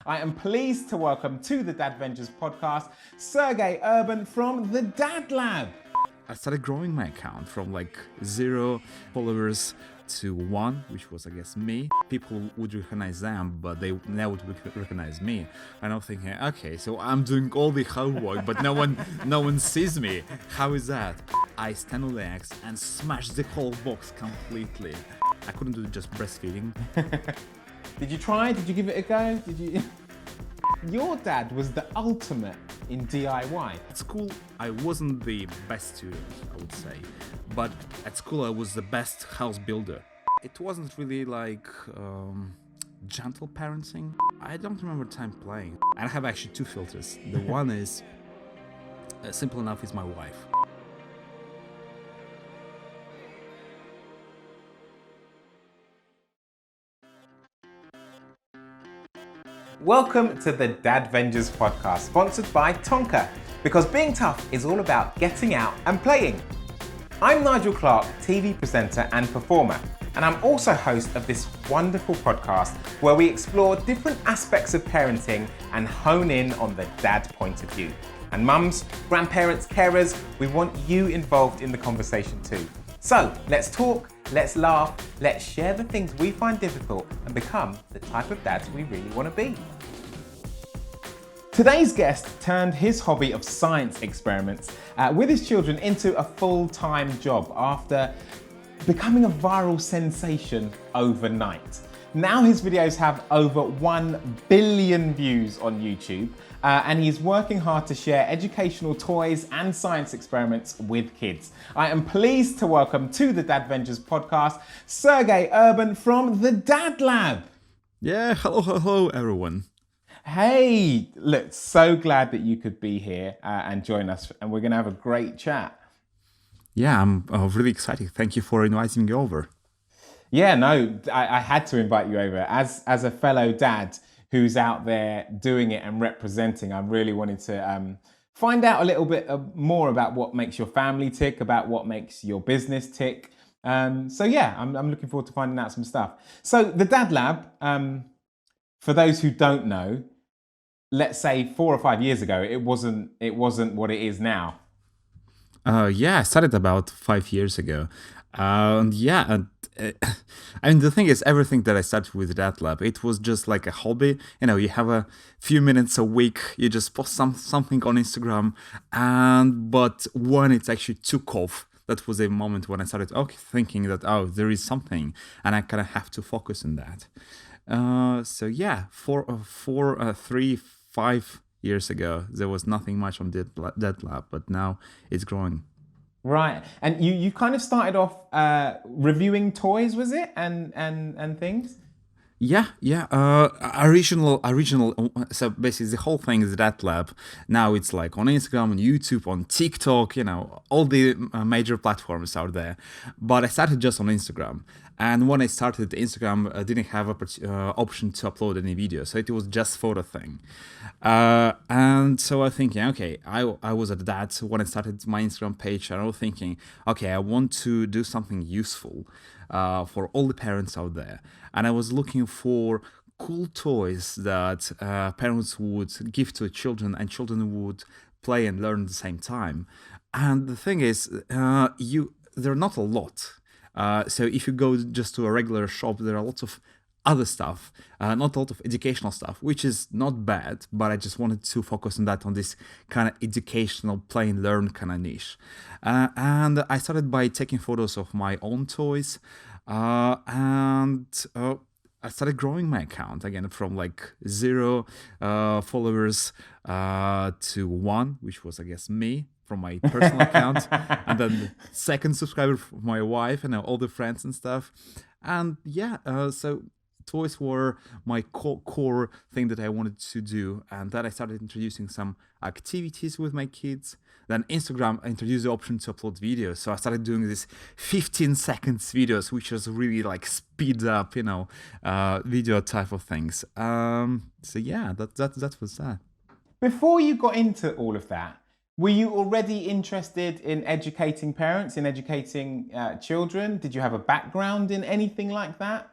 I am pleased to welcome to the Dadvengers Podcast, Sergei Urban from TheDadLab. I started growing my account from like 0 followers to 1, which was, I guess, me. People would recognize them, but they never would recognize me. And I'm thinking, okay, so I'm doing all the homework, but no one sees me. How is that? I stand on the X and smash the whole box completely. I couldn't do just breastfeeding. Did you try? Did you give it a go? Did you? Your dad was the ultimate in DIY. At school, I wasn't the best student, I would say, but at school I was the best house builder. It wasn't really like gentle parenting. I don't remember time playing. I have actually 2 filters. The one is simple enough is my wife. Welcome to the Dadvengers Podcast, sponsored by Tonka, because being tough is all about getting out and playing. I'm Nigel Clarke, TV presenter and performer, and I'm also host of this wonderful podcast where we explore different aspects of parenting and hone in on the dad point of view. And mums, grandparents, carers, we want you involved in the conversation too. So let's talk, let's laugh, let's share the things we find difficult and become the type of dads we really want to be. Today's guest turned his hobby of science experiments with his children into a full-time job after becoming a viral sensation overnight. Now his videos have over 1 billion views on YouTube, and he's working hard to share educational toys and science experiments with kids. I am pleased to welcome to the Dadvengers Podcast, Sergei Urban from TheDadLab. Yeah, hello everyone. Hey, look, so glad that you could be here and join us, and we're going to have a great chat. Yeah, I'm really excited. Thank you for inviting me over. Yeah, no, I had to invite you over. As a fellow dad who's out there doing it and representing, I really wanted to find out a little bit more about what makes your family tick, about what makes your business tick. So yeah, I'm looking forward to finding out some stuff. So the TheDadLab, for those who don't know, let's say 4 or 5 years ago, it wasn't what it is now. Yeah, I started about 5 years ago. I mean, the thing is, everything that I started with TheDadLab, it was just like a hobby. You know, you have a few minutes a week, you just post something on Instagram, but when it actually took off, that was a moment when I started thinking that, there is something, and I kind of have to focus on that. So yeah, 5 years ago, there was nothing much on TheDadLab, but now it's growing. Right, and you kind of started off reviewing toys, was it, and things? Yeah. Original. So basically, the whole thing is TheDadLab. Now it's like on Instagram, on YouTube, on TikTok. You know, all the major platforms out there. But I started just on Instagram, and when I started Instagram, I didn't have an option to upload any video, so it was just photo thing. And so I was thinking, okay, I was at that when I started my Instagram page, and I was thinking, okay, I want to do something useful for all the parents out there. And I was looking for cool toys that parents would give to children, and children would play and learn at the same time. And the thing is, there are not a lot. So if you go just to a regular shop, there are lots of other stuff, not a lot of educational stuff, which is not bad, but I just wanted to focus on this kind of educational play and learn kind of niche. And I started by taking photos of my own toys, and I started growing my account again from like 0 followers to 1, which was, I guess, me from my personal account, and then the second subscriber from my wife and all the friends and stuff. And yeah, so toys were my core thing that I wanted to do, and then I started introducing some activities with my kids. Then Instagram introduced the option to upload videos, so I started doing these 15 seconds videos, which was really like speed up, video type of things. So yeah, that was that. Before you got into all of that, were you already interested in educating parents, in educating children? Did you have a background in anything like that?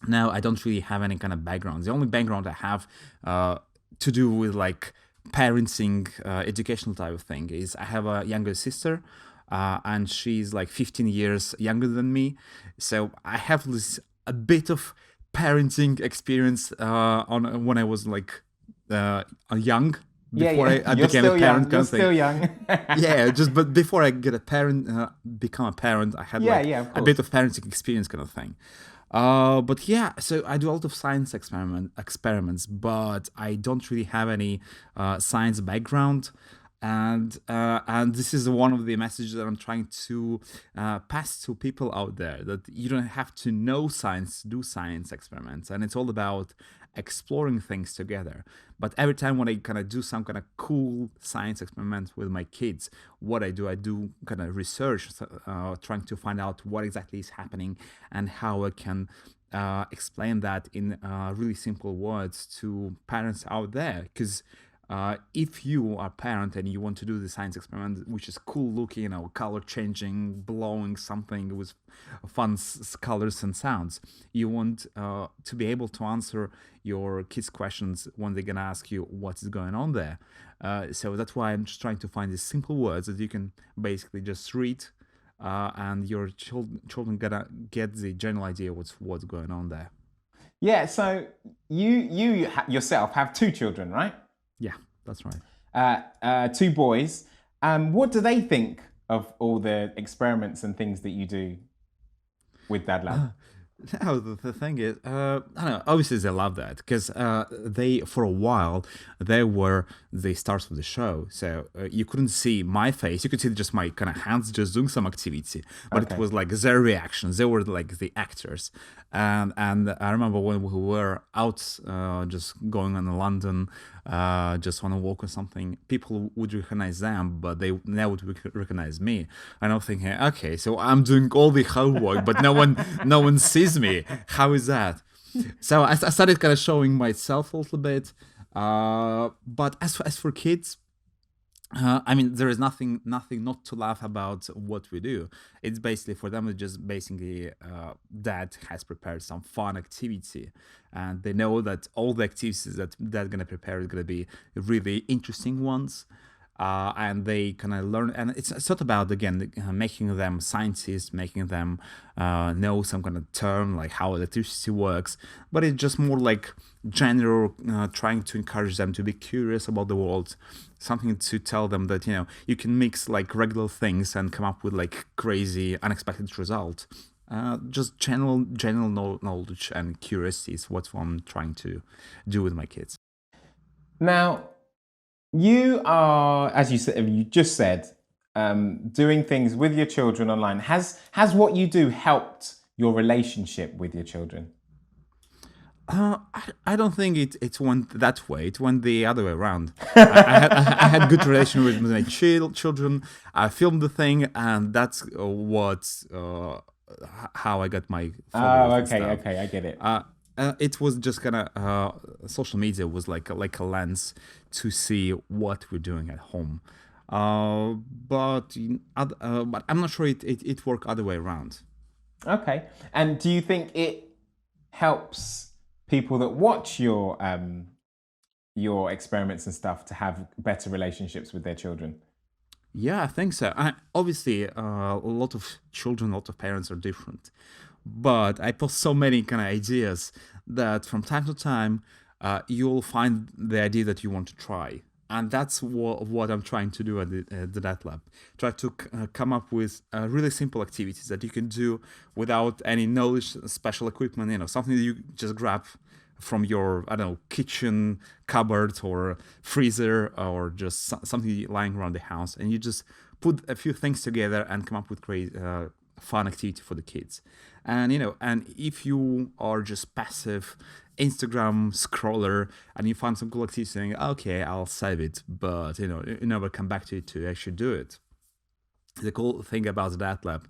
Now I don't really have any kind of background. The only background I have to do with like parenting, educational type of thing is I have a younger sister, and she's like 15 years younger than me. So I have this a bit of parenting experience on when I was like young. Before I You're became a still parent, young. You're kind of thing. still young. Yeah, just but before I get a parent, become a parent, I had like Of a course. bit of parenting experience, kind of thing. But yeah, so I do a lot of science experiments, but I don't really have any science background, and this is one of the messages that I'm trying to pass to people out there, that you don't have to know science to do science experiments, and it's all about exploring things together. But every time when I kind of do some kind of cool science experiment with my kids, what I do kind of research, trying to find out what exactly is happening and how I can explain that in really simple words to parents out there. Because if you are a parent and you want to do the science experiment, which is cool looking, color changing, blowing something with fun colors and sounds, you want to be able to answer your kids' questions when they're gonna ask you what's going on there. So that's why I'm just trying to find these simple words that you can basically just read, and your children gonna get the general idea what's going on there. Yeah. So you yourself have two children, right? Yeah, that's right. Two boys. What do they think of all the experiments and things that you do with DadLab? No, the thing is, I don't know. Obviously, they love that because they, for a while, they were the stars of the show. So you couldn't see my face; you could see just my kind of hands just doing some activity. But Okay. it was like their reactions. They were like the actors. And I remember when we were out, just going on in London, just on a walk or something. People would recognize them, but they never would recognize me. And I'm thinking, okay, so I'm doing all the homework, but no one sees me. How is that? So I started kind of showing myself a little bit. But as for kids, I mean, there is nothing not to laugh about what we do. It's basically for them. It's just basically dad has prepared some fun activity, and they know that all the activities that they're gonna prepare is gonna be really interesting ones. And they kind of learn, and it's not about again making them scientists, making them know some kind of term like how electricity works, but it's just more like general, trying to encourage them to be curious about the world, something to tell them that you can mix like regular things and come up with like crazy unexpected result. Just general knowledge and curiosity is what I'm trying to do with my kids. Now, you are, as you just said, doing things with your children online. Has what you do helped your relationship with your children? I don't think it went that way. It went the other way around. I had good relation with my children. I filmed the thing, and that's how I got my followers Oh, and okay, stuff. okay, I get it. It was just kind of social media was like a lens to see what we're doing at home. But I'm not sure it worked other way around. Okay. And do you think it helps people that watch your experiments and stuff to have better relationships with their children? Yeah, I think so. Obviously, a lot of children, a lot of parents are different. But I post so many kind of ideas that from time to time, you'll find the idea that you want to try. And that's what I'm trying to do at the DadLab. Try to come up with really simple activities that you can do without any knowledge, special equipment, something that you just grab from your, I don't know, kitchen cupboard or freezer, or just something lying around the house, and you just put a few things together and come up with great fun activity for the kids. And if you are just passive Instagram scroller and you find some cool activity saying, okay, I'll save it, but you never come back to it to actually do it. The cool thing about that lab,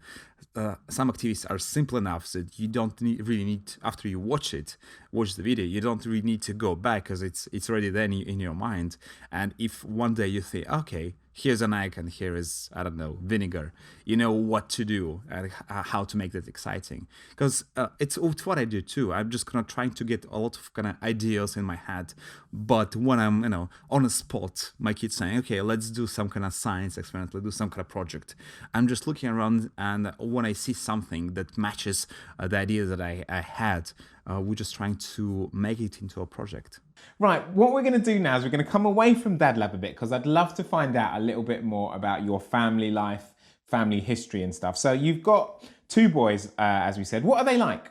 some activities are simple enough that you don't really need, after you watch the video, you don't really need to go back because it's already there in your mind. And if one day you think, okay, here's an egg and here is, I don't know, vinegar. You know what to do and how to make that exciting. Because it's what I do too. I'm just kind of trying to get a lot of kind of ideas in my head. But when I'm, on a spot, my kid's saying, okay, let's do some kind of science experiment, let's do some kind of project. I'm just looking around, and when I see something that matches the idea that I had, we're just trying to make it into a project. Right, what we're going to do now is we're going to come away from DadLab a bit, because I'd love to find out a little bit more about your family life, family history and stuff. So you've got 2 boys, as we said. What are they like?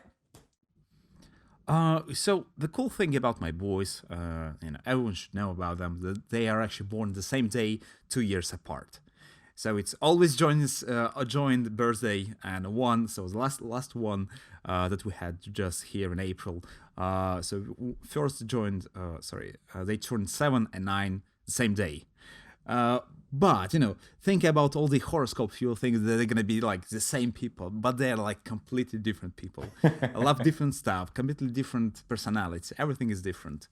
So the cool thing about my boys, everyone should know about them, that they are actually born the same day, 2 years apart. So it's always a joined birthday and one. So the last one that we had just here in April. So first joined. They turned 7 and 9 the same day. But think about all the horoscope. You think that they're gonna be like the same people, but they're like completely different people. I love different stuff, completely different personalities. Everything is different.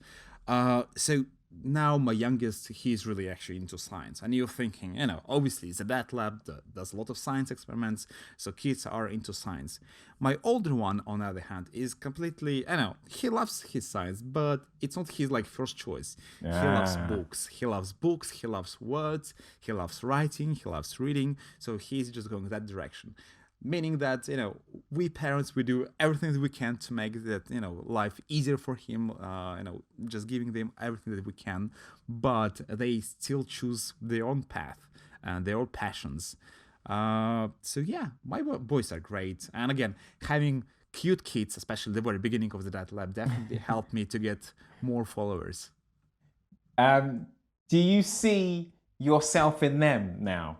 So now my youngest, he's really actually into science, and you're thinking, obviously it's a TheDadLab that does a lot of science experiments, so kids are into science. My older one, on the other hand, is completely, he loves his science, but it's not his like first choice. He loves books, he loves words, he loves writing, he loves reading, so he's just going that direction. Meaning that, we parents, we do everything that we can to make that, life easier for him, just giving them everything that we can, but they still choose their own path and their own passions. So yeah, my boys are great. And again, having cute kids, especially the very beginning of the TheDadLab, definitely helped me to get more followers. Do you see yourself in them now?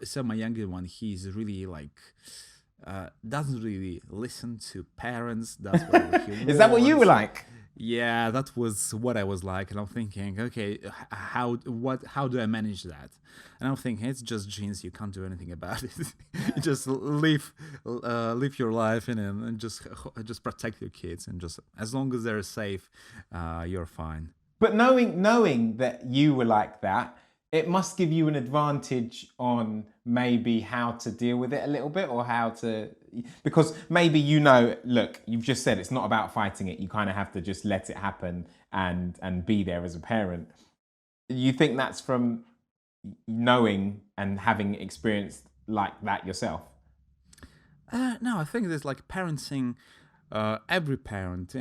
So my younger one, he's really like, doesn't really listen to parents. That's what he Is that what you were like? Yeah, that was what I was like. And I'm thinking, okay, how do I manage that? And I'm thinking, it's just genes. You can't do anything about it. You just live your life and just protect your kids. And just as long as they're safe, you're fine. But knowing that you were like that, it must give you an advantage on maybe how to deal with it a little bit, or because maybe look, you've just said it's not about fighting it. You kind of have to just let it happen and be there as a parent. You think that's from knowing and having experienced like that yourself? No, I think there's like parenting, every parent,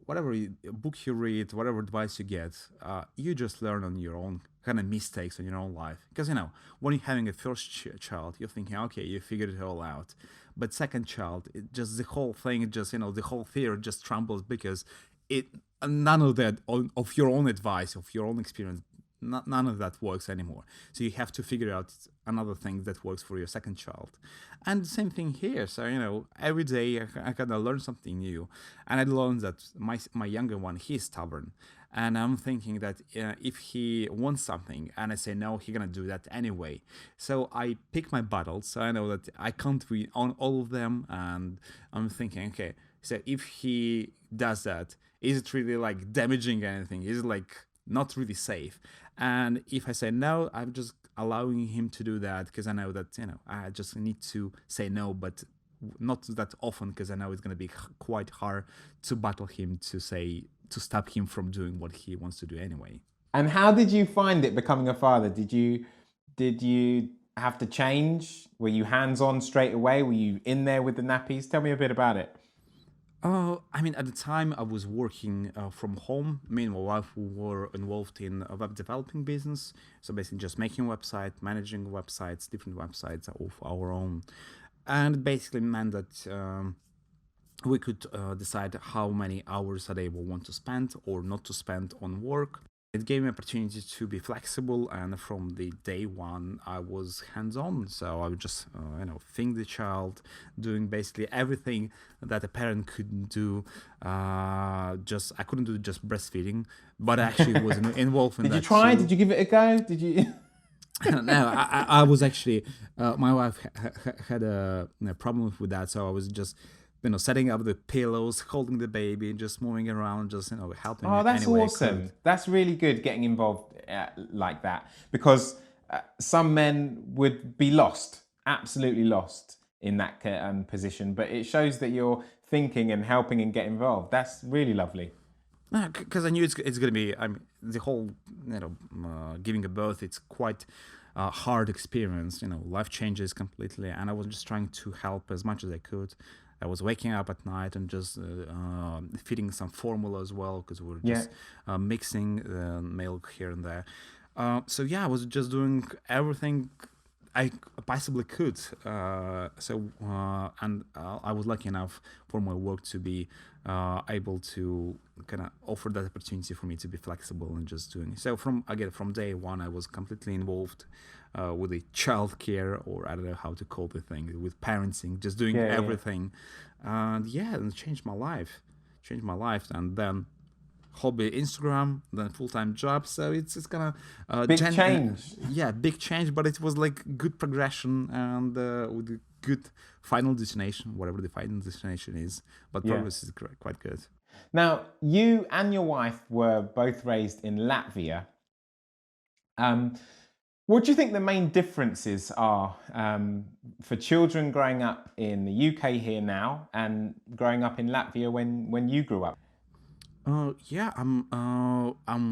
whatever book you read, whatever advice you get, you just learn on your own kind of mistakes in your own life. Because, when you're having a first child, you're thinking, okay, you figured it all out. But second child, the whole thing, the whole fear just trembles, because none of that, of your own advice, of your own experience, none of that works anymore. So you have to figure out another thing that works for your second child. And the same thing here. So, every day I kind of learn something new. And I learned that my younger one, he's stubborn. And I'm thinking that if he wants something and I say no, he's going to do that anyway. So I pick my battles. So I know that I can't win on all of them. And I'm thinking, okay, so if he does that, is it really like damaging anything? Is it like not really safe? And if I say no, I'm just allowing him to do that, because I know that, I just need to say no, but not that often, because I know it's going to be quite hard to battle him to stop him from doing what he wants to do anyway. And how did you find it becoming a father? Did you have to change? Were you hands-on straight away? Were you in there with the nappies? Tell me a bit about it. At the time I was working from home. Me and my wife were involved in a web developing business. So basically just making websites, managing websites, different websites of our own. And it basically meant that we could decide how many hours a day we want to spend or not to spend on work. It gave me opportunity to be flexible, and from the day one, I was hands-on. So I would just, feed the child, doing basically everything that a parent couldn't do. I couldn't do just breastfeeding, but I actually was involved in that. Did you try? too. Did you give it a go? Did you? No, I was actually, my wife had a problem with that, so I was just setting up the pillows, holding the baby, just moving around, just helping Oh, it that's any way I awesome. could. That's really good getting involved like that, because some men would be lost, absolutely lost in that position. But it shows that you're thinking and helping and get involved. That's really lovely. Because I knew it's going to be. I mean, the whole giving a birth. It's quite a hard experience. Life changes completely, and I was just trying to help as much as I could. I was waking up at night and just feeding some formula as well, because we were just mixing milk here and there. So yeah, I was just doing everything I possibly could. And I was lucky enough for my work to be able to kind of offer that opportunity for me to be flexible and just doing. So from day one, I was completely involved with the childcare, or I don't know how to call the thing, with parenting, just doing everything. And it changed my life. And then hobby Instagram, then full-time job. So it's kind of big change. Big change, but it was like good progression and with a good final destination, whatever the final destination is. But progress is quite good. Now, you and your wife were both raised in Latvia. What do you think the main differences are for children growing up in the UK here now and growing up in Latvia when you grew up? I'm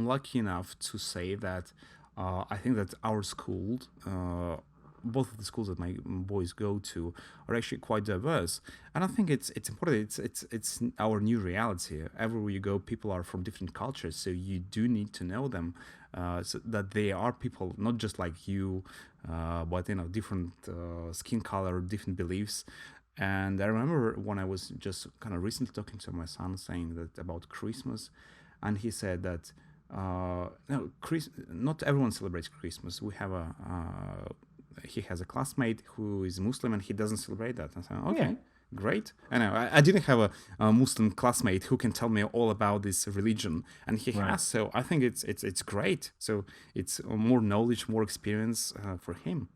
lucky enough to say that I think that our school, both of the schools that my boys go to, are actually quite diverse, and I think it's important. It's our new reality. Everywhere you go, people are from different cultures, so you do need to know them, so that they are people not just like you, but different skin color, different beliefs. And I remember when I was just kind of recently talking to my son, saying that about Christmas, and he said that not everyone celebrates Christmas. We have he has a classmate who is Muslim and he doesn't celebrate that. I said, okay, great. And I didn't have a Muslim classmate who can tell me all about this religion, and he has. So I think it's great. So it's more knowledge, more experience for him.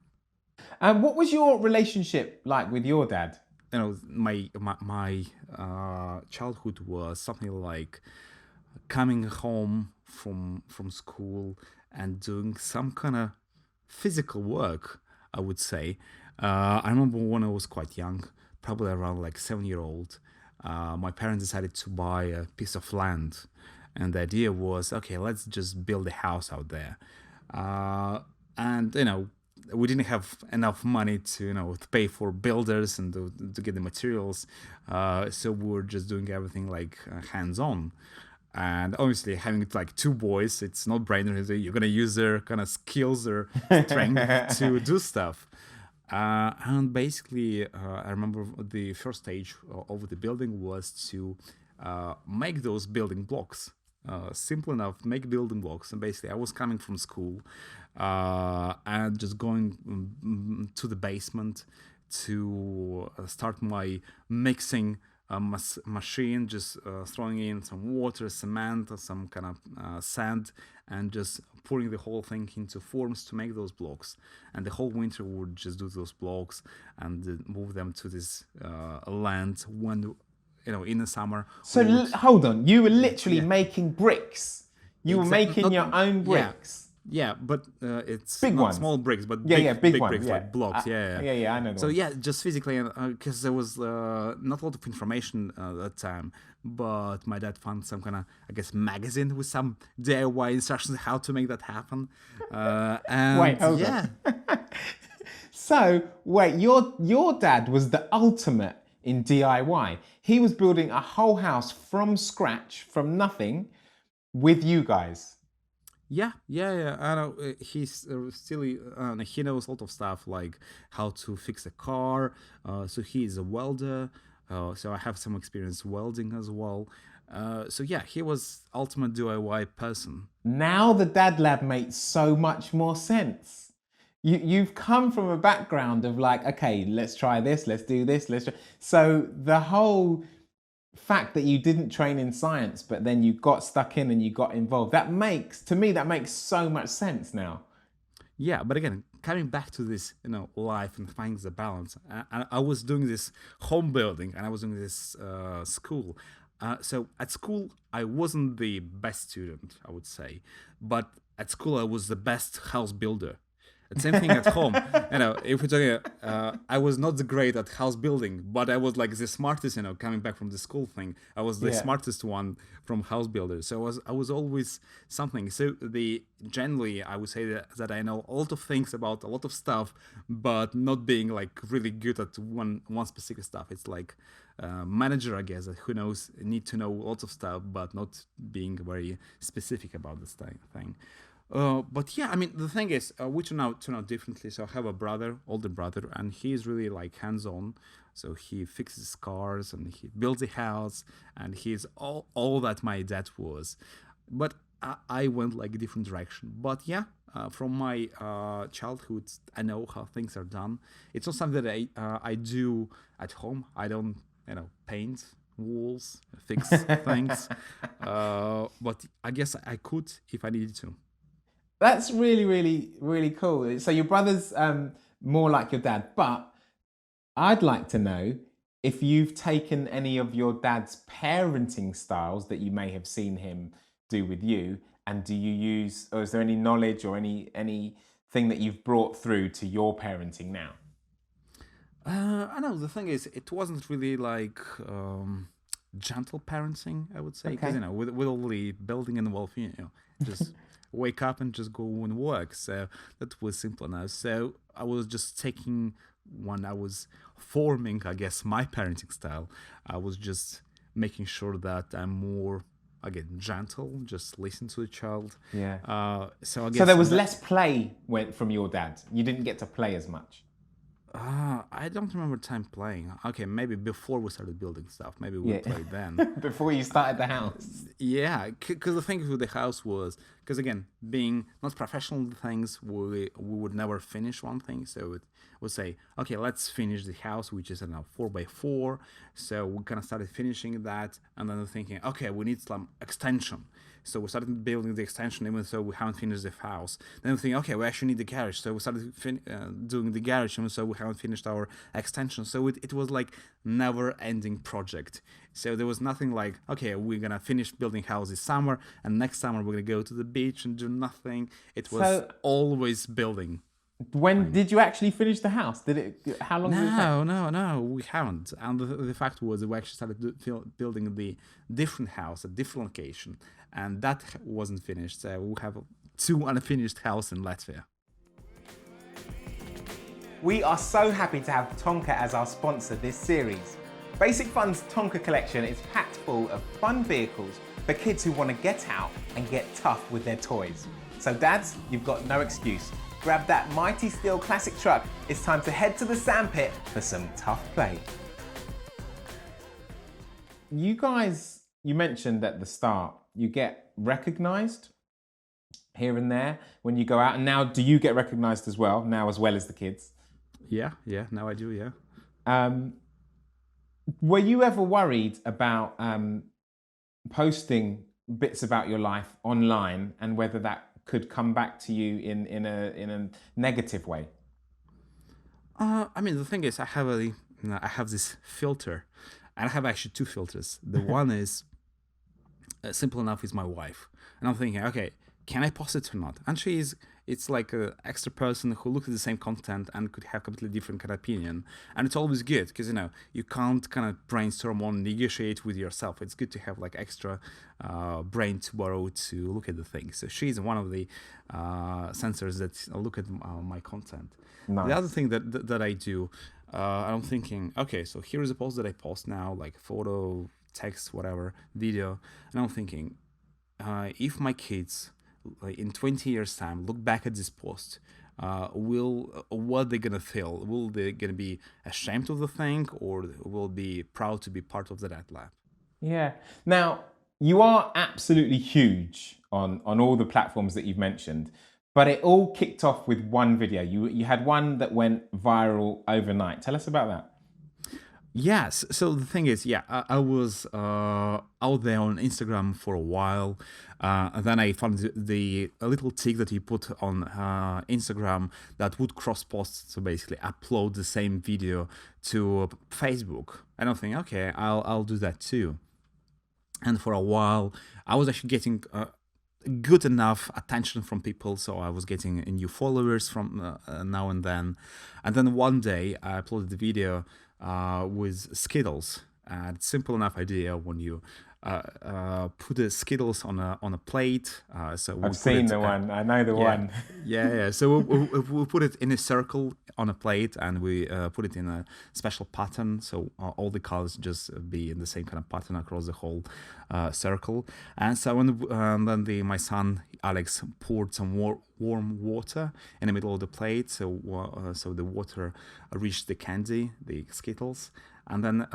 What was your relationship like with your dad? My childhood was something like coming home from school and doing some kind of physical work, I would say. I remember when I was quite young, probably around like 7-year-old, my parents decided to buy a piece of land, and the idea was, okay, let's just build a house out there. And we didn't have enough money to to pay for builders and to get the materials, so we were just doing everything like hands-on. And obviously having like two boys, it's not brainer. You're gonna use their kind of skills or strength to do stuff. And basically I remember the first stage of the building was to make those building blocks. Simple enough, make building blocks. And basically I was coming from school and just going to the basement to start my mixing machine, just throwing in some water, cement, or some kind of sand, and just pouring the whole thing into forms to make those blocks. And the whole winter we would just do those blocks and move them to this land when in the summer. So hold on, you were literally making bricks. You were making your own bricks. Yeah, but it's big not ones. Small bricks, but big ones, bricks, like blocks. I know. So just physically, because there was not a lot of information at that time, but my dad found some kind of, I guess, magazine with some DIY instructions how to make that happen. And wait, hold on. So wait, your dad was the ultimate in DIY. He was building a whole house from scratch, from nothing, with you guys. Yeah. I know he's still he knows a lot of stuff like how to fix a car. So he is a welder. So I have some experience welding as well. So yeah, he was ultimate DIY person. Now the TheDadLab makes so much more sense. You've come from a background of like, okay, let's try this, let's do this, So the whole fact that you didn't train in science, but then you got stuck in and you got involved, that makes so much sense now. Yeah, but again, coming back to this, life and finding the balance. I was doing this home building and I was doing this school. So at school, I wasn't the best student, I would say, but at school I was the best house builder. The same thing at home. If we're talking, I was not the great at house building, but I was like the smartest. Coming back from the school thing, I was the smartest one from house builders. So I was always something. So generally, I would say that I know a lot of things about a lot of stuff, but not being like really good at one specific stuff. It's like manager, I guess, who need to know lots of stuff, but not being very specific about this thing. But yeah, I mean, the thing is, we turn out differently. So I have a older brother, and he's really like hands-on. So he fixes cars and he builds a house, and he's all that my dad was. But I went like a different direction. But yeah, from my childhood, I know how things are done. It's not something that I do at home. I don't, paint walls, fix things. But I guess I could if I needed to. That's really, really, really cool. So your brother's more like your dad, but I'd like to know if you've taken any of your dad's parenting styles that you may have seen him do with you, and do you use, or is there any knowledge or anything that you've brought through to your parenting now? I know, the thing is, it wasn't really like gentle parenting, I would say, because with all the building involved, just wake up and just go and work. So that was simple enough. So I was just taking, when I was forming, I guess, my parenting style, I was just making sure that I'm more, again, gentle, just listen to the child. Yeah. So I guess, so there was less play from your dad. You didn't get to play as much. I don't remember time playing. Okay, maybe before we started building stuff. Maybe we played then. Before you started the house. Yeah, because the thing with the house was, because again, being not professional in things, we would never finish one thing. So it would say, okay, let's finish the house, which is now 4x4. So we kind of started finishing that, and then thinking, okay, we need some extension. So we started building the extension, even though we haven't finished the house. Then we think, okay, we actually need the garage. So we started doing the garage, even though we haven't finished our extension. So it was like never-ending project. So there was nothing like, okay, we're gonna finish building house this summer, and next summer we're gonna go to the beach and do nothing. It was always building. When did you actually finish the house? How long did it take? No, we haven't. And the fact was we actually started building the different house, a different location, and that wasn't finished. So we have 2 unfinished houses in Latvia. We are so happy to have Tonka as our sponsor this series. Basic Fun's Tonka collection is packed full of fun vehicles for kids who want to get out and get tough with their toys. So dads, you've got no excuse. Grab that mighty steel classic truck. It's time to head to the sandpit for some tough play. You guys, you mentioned at the start, you get recognized here and there when you go out. And now, do you get recognized as well as the kids? Yeah, now I do, yeah. Were you ever worried about posting bits about your life online and whether that could come back to you in a negative way? I mean, the thing is, I have this filter, and I have actually 2 filters. The one is simple enough, is my wife, and I'm thinking, okay, can I post it or not? And it's like an extra person who looks at the same content and could have completely different kind of opinion. And it's always good because, you can't kind of brainstorm or negotiate with yourself. It's good to have like extra brain to borrow to look at the things. So she's one of the sensors that look at my content. Nice. The other thing that I do, I'm thinking, okay, so here is a post that I post now, like photo, text, whatever, video. And I'm thinking, if my kids, like in 20 years time, look back at this post, what they gonna feel? Will they gonna be ashamed of the thing, or will be proud to be part of the TheDadLab? Yeah. Now, you are absolutely huge on all the platforms that you've mentioned, but it all kicked off with one video. You had one that went viral overnight. Tell us about that. Yes. So the thing is, yeah, I was out there on Instagram for a while, and then I found a little tick that you put on Instagram that would cross post, so basically upload the same video to Facebook. And I'm thinking, okay, I'll do that too. And for a while, I was actually getting good enough attention from people, so I was getting new followers from now and then. And then one day I uploaded the video with Skittles. It's simple enough idea when you put the Skittles on a plate. So I've seen the one. I know the one. Yeah. So we put it in a circle on a plate, and we put it in a special pattern, so all the colors just be in the same kind of pattern across the whole circle. And so then my son Alex poured some warm water in the middle of the plate, so the water reached the candy, the Skittles. And then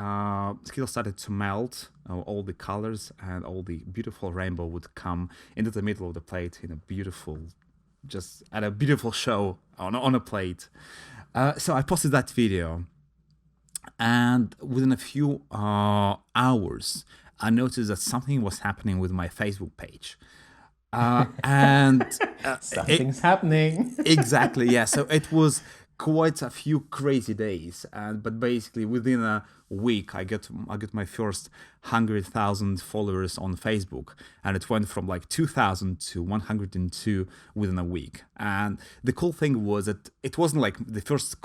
Skittles started to melt, all the colors and all the beautiful rainbow would come into the middle of the plate in a beautiful, just at a beautiful show on a plate. So I posted that video, and within a few hours, I noticed that something was happening with my Facebook page. And Something's happening. Exactly, yeah. So it was quite a few crazy days, but basically within a week, I got my first 100,000 followers on Facebook, and it went from like 2,000 to 102 within a week. And the cool thing was that it wasn't like the first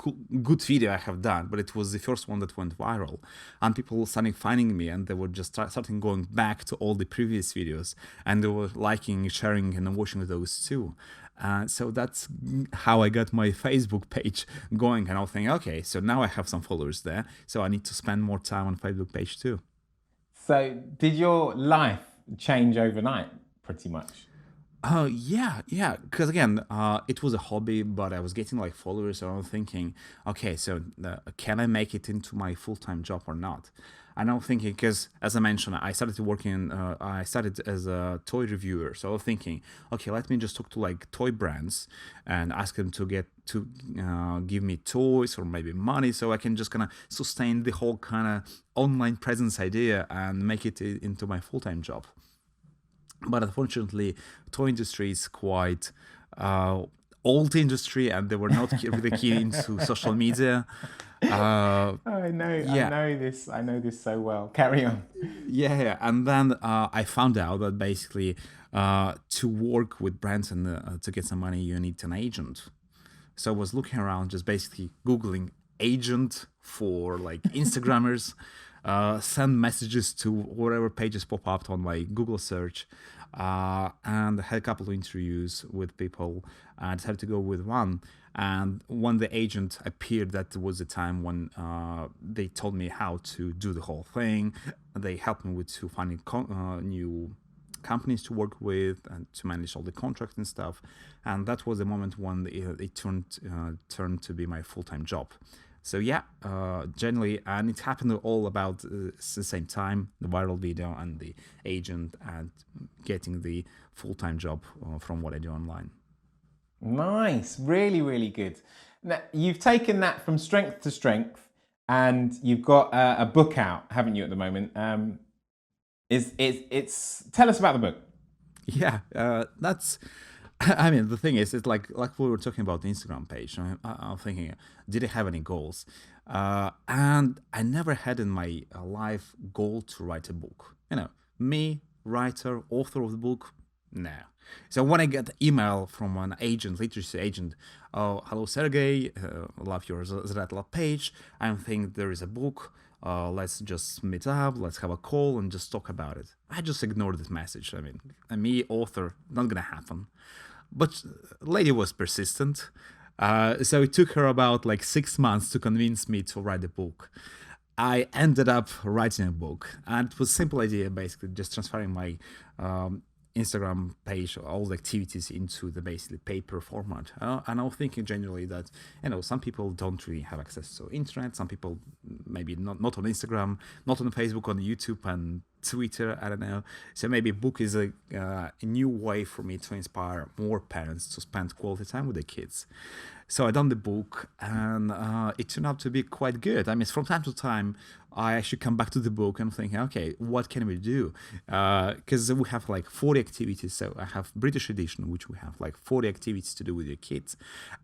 good video I have done, but it was the first one that went viral, and people started finding me, and they were just starting going back to all the previous videos, and they were liking, sharing, and watching those too. So that's how I got my Facebook page going, and I was thinking, okay, so now I have some followers there, so I need to spend more time on Facebook page too. So did your life change overnight, pretty much? Yeah, because again, it was a hobby, but I was getting like followers, so I was thinking, okay, so can I make it into my full-time job or not? And I'm thinking, because as I mentioned, I started as a toy reviewer. So I was thinking, okay, let me just talk to like toy brands and ask them to give me toys or maybe money, so I can just kind of sustain the whole kind of online presence idea and make it into my full-time job. But unfortunately, toy industry is quite old industry, and they were not really keen into social media. I know this so well. Carry on. Yeah. And then I found out that basically to work with brands and to get some money, you need an agent. So I was looking around, just basically Googling agent for like Instagrammers, send messages to whatever pages pop up on my Google search, and had a couple of interviews with people. I decided to go with one. And when the agent appeared, that was the time when they told me how to do the whole thing. They helped me with finding new companies to work with and to manage all the contracts and stuff. And that was the moment when it turned to be my full-time job. So yeah, generally, and it happened all about the same time, the viral video and the agent and getting the full-time job from what I do online. Nice, really, really good. Now, you've taken that from strength to strength, and you've got a book out, haven't you, at the moment? Tell us about the book. Yeah, that's. I mean, the thing is, it's like we were talking about the Instagram page. I'm thinking, did I have any goals? And I never had in my life goal to write a book. Me, writer, author of the book, no. So when I get email from an agent, literacy agent, oh, hello Sergei, love your TheDadLab page. I'm thinking there is a book. Let's just meet up, let's have a call and just talk about it. I just ignored this message. I mean, me, author, not gonna happen. But lady was persistent. So it took her about like 6 months to convince me to write a book. I ended up writing a book, and it was a simple idea, basically just transferring my Instagram page, all the activities into the basically paper format. And I was thinking generally that, some people don't really have access to internet. Some people maybe not on Instagram, not on Facebook, on YouTube and Twitter, I don't know. So maybe a book is a new way for me to inspire more parents to spend quality time with their kids. So I done the book, and it turned out to be quite good. I mean, from time to time, I actually come back to the book and think, okay, what can we do? Because we have like 40 activities. So I have British edition, which we have like 40 activities to do with your kids,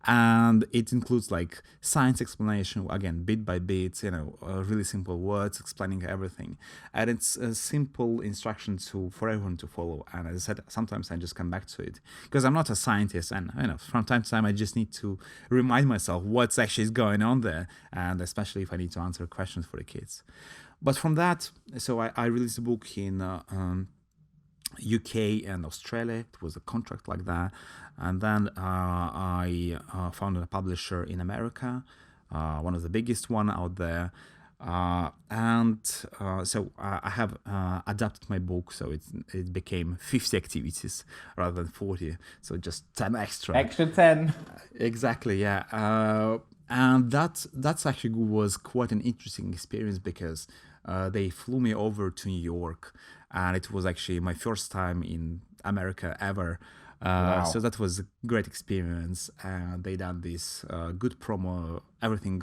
and it includes like science explanation, again, bit by bit, really simple words explaining everything, and it's a simple instruction for everyone to follow. And as I said, sometimes I just come back to it because I'm not a scientist, and from time to time I just need to remind myself what's actually going on there, and especially if I need to answer questions for the kids. But from that, so I released a book in UK and Australia. It was a contract like that, and then I found a publisher in America, one of the biggest one out there. So I have adapted my book, so it became 50 activities rather than 40, so just 10 Extra 10. Exactly, yeah. And that's actually was quite an interesting experience because they flew me over to New York, and it was actually my first time in America ever. Wow. So that was a great experience. They done this good promo, everything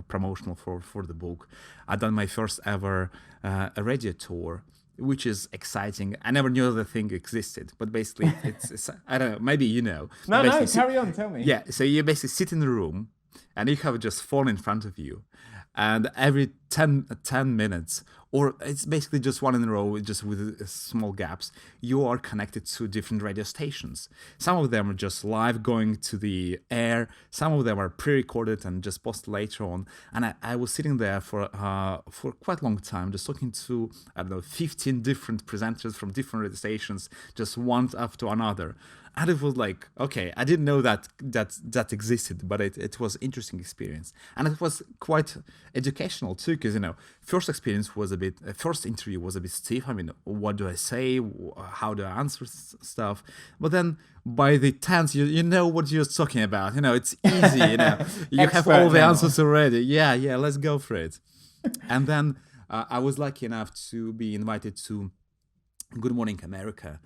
promotional for the book. I done my first ever a radio tour, which is exciting. I never knew the thing existed, but basically it's I don't know, maybe you know. No, Basically carry on, tell me. Yeah, so you basically sit in the room and you have just phone in front of you, and every 10 minutes, or it's basically just one in a row, just with small gaps, you are connected to different radio stations. Some of them are just live going to the air, some of them are pre-recorded and just posted later on. And I was sitting there for quite a long time, just talking to, I don't know, 15 different presenters from different radio stations, just one after another. And it was like, okay, I didn't know that existed, but it was interesting experience, and it was quite educational too, because first interview was a bit stiff. I mean, what do I say? How do I answer stuff? But then by the 10th, you know what you're talking about. It's easy. You have all the answers already. Yeah, let's go for it. And then I was lucky enough to be invited to Good Morning America.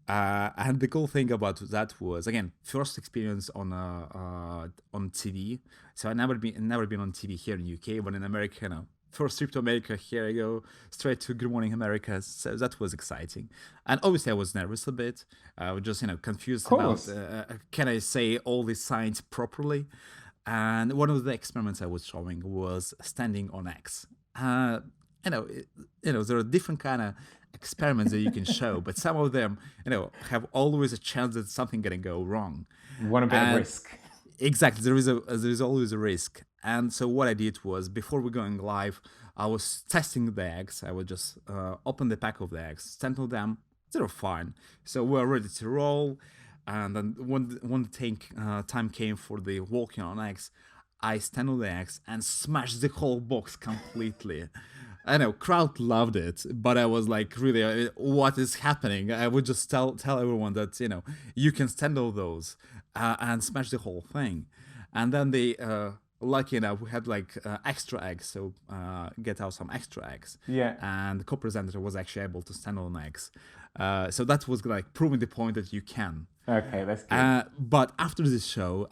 And the cool thing about that was, again, first experience on TV. So I never been on TV here in UK, but in America, first trip to America, here I go straight to Good Morning America. So that was exciting, and obviously I was nervous a bit. I was just confused about can I say all this science properly. And one of the experiments I was showing was standing on X. There are different kind of experiments that you can show, but some of them, have always a chance that something gonna go wrong. You want a bit of risk. Exactly, there is always a risk. And so what I did was, before we going live, I was testing the eggs. I would just open the pack of the eggs, stand on them. They were fine, so we're ready to roll. And then when the time came for the walking on eggs, I stand on the eggs and smash the whole box completely. I know, crowd loved it, but I was like, really, what is happening? I would just tell everyone that, you can stand all those and smash the whole thing. And then they, lucky enough, we had like extra eggs, so get out some extra eggs. Yeah. And the co-presenter was actually able to stand on eggs. So that was like proving the point that you can. Okay, that's good. But after the show,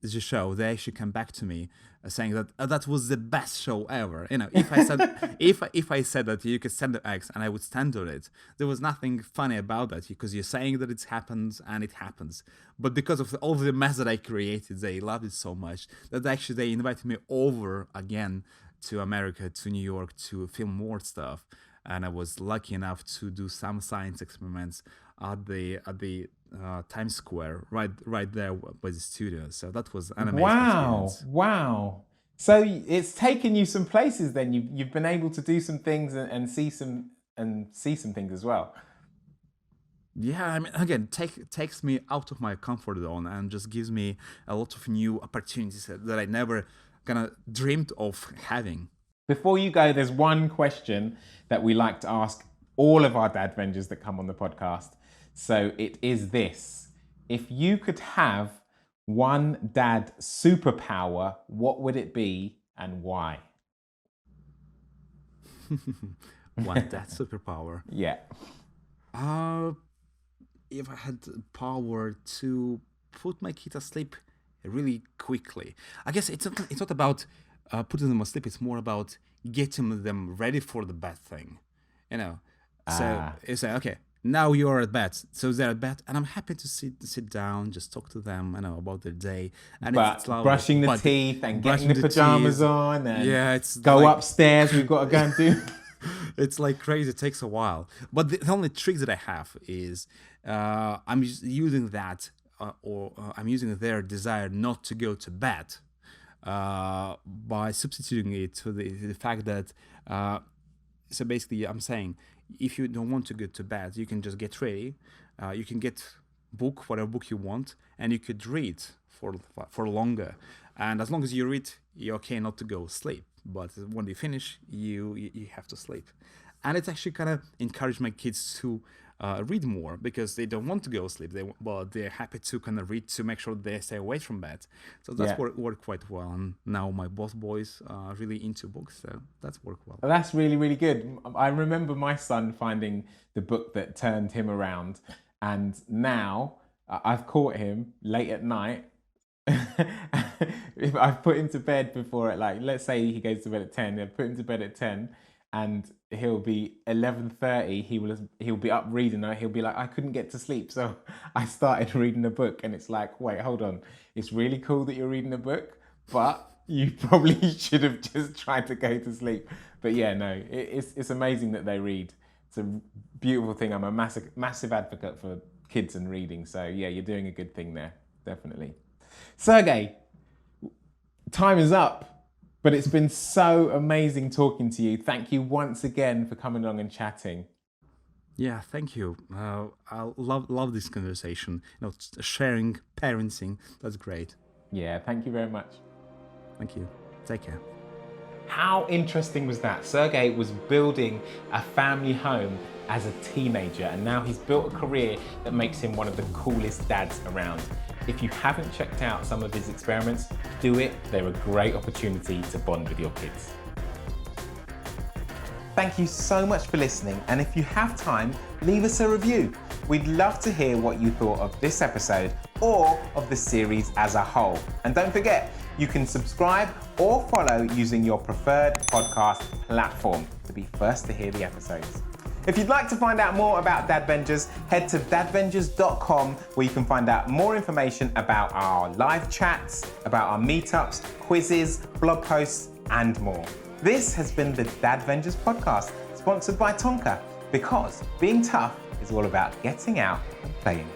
the show, they actually come back to me saying that that was the best show ever. If I said if I said that you could stand the eggs and I would stand on it, there was nothing funny about that, because you're saying that it happens and it happens. But because of all the mess that I created, they loved it so much that actually they invited me over again to America, to New York, to film more stuff. And I was lucky enough to do some science experiments at the Times Square, right there by the studio. So that was an amazing experience. Wow. So it's taken you some places then. You've been able to do some things and see some things as well. Yeah, I mean, again, takes me out of my comfort zone and just gives me a lot of new opportunities that I never kind of dreamed of having. Before you go, there's one question that we like to ask all of our Dadvengers that come on the podcast. So it is this: if you could have one dad superpower, what would it be and why? One dad superpower. Yeah. If I had the power to put my kid asleep really quickly. I guess it's not about putting them asleep. It's more about getting them ready for the bed thing, you know. So it's like, okay, now you're at bed, so they're at bed, and I'm happy to sit down, just talk to them, about their day. And But it's lovely. brushing the teeth and getting the pajamas on, and it's go like, upstairs. We've got to go and do. it's like crazy. It takes a while. But the only trick that I have is I'm using that, or I'm using their desire not to go to bed by substituting it to the fact that. So basically, I'm saying, if you don't want to go to bed, you can just get ready. You can get whatever book you want, and you could read for longer. And as long as you read, you're okay not to go sleep. But when you finish, you have to sleep. And it's actually kind of encouraged my kids to read more, because they don't want to go sleep. But they're happy to kind of read to make sure they stay away from bed. So that's worked quite well. And now my both boys are really into books, so that's worked well. That's really, really good. I remember my son finding the book that turned him around, and now I've caught him late at night. If I've put him to bed before, like, let's say he goes to bed at 10, I've put him to bed at 10, and he'll be 11:30. He'll be up reading. He'll be like, I couldn't get to sleep, so I started reading a book. And it's like, wait, hold on. It's really cool that you're reading a book, but you probably should have just tried to go to sleep. But yeah, no, it's amazing that they read. It's a beautiful thing. I'm a massive advocate for kids and reading. So yeah, you're doing a good thing there, definitely. Sergei, time is up. But it's been so amazing talking to you. Thank you once again for coming along and chatting. Yeah, thank you. I love this conversation. Sharing, parenting, that's great. Yeah, thank you very much. Thank you. Take care. How interesting was that? Sergei was building a family home as a teenager, and now he's built a career that makes him one of the coolest dads around. If you haven't checked out some of his experiments, do it. They're a great opportunity to bond with your kids. Thank you so much for listening, and if you have time, leave us a review. We'd love to hear what you thought of this episode or of the series as a whole. And don't forget, you can subscribe or follow using your preferred podcast platform to be first to hear the episodes. If you'd like to find out more about Dadvengers, head to dadvengers.com, where you can find out more information about our live chats, about our meetups, quizzes, blog posts, and more. This has been the Dadvengers Podcast, sponsored by Tonka, because being tough is all about getting out and playing.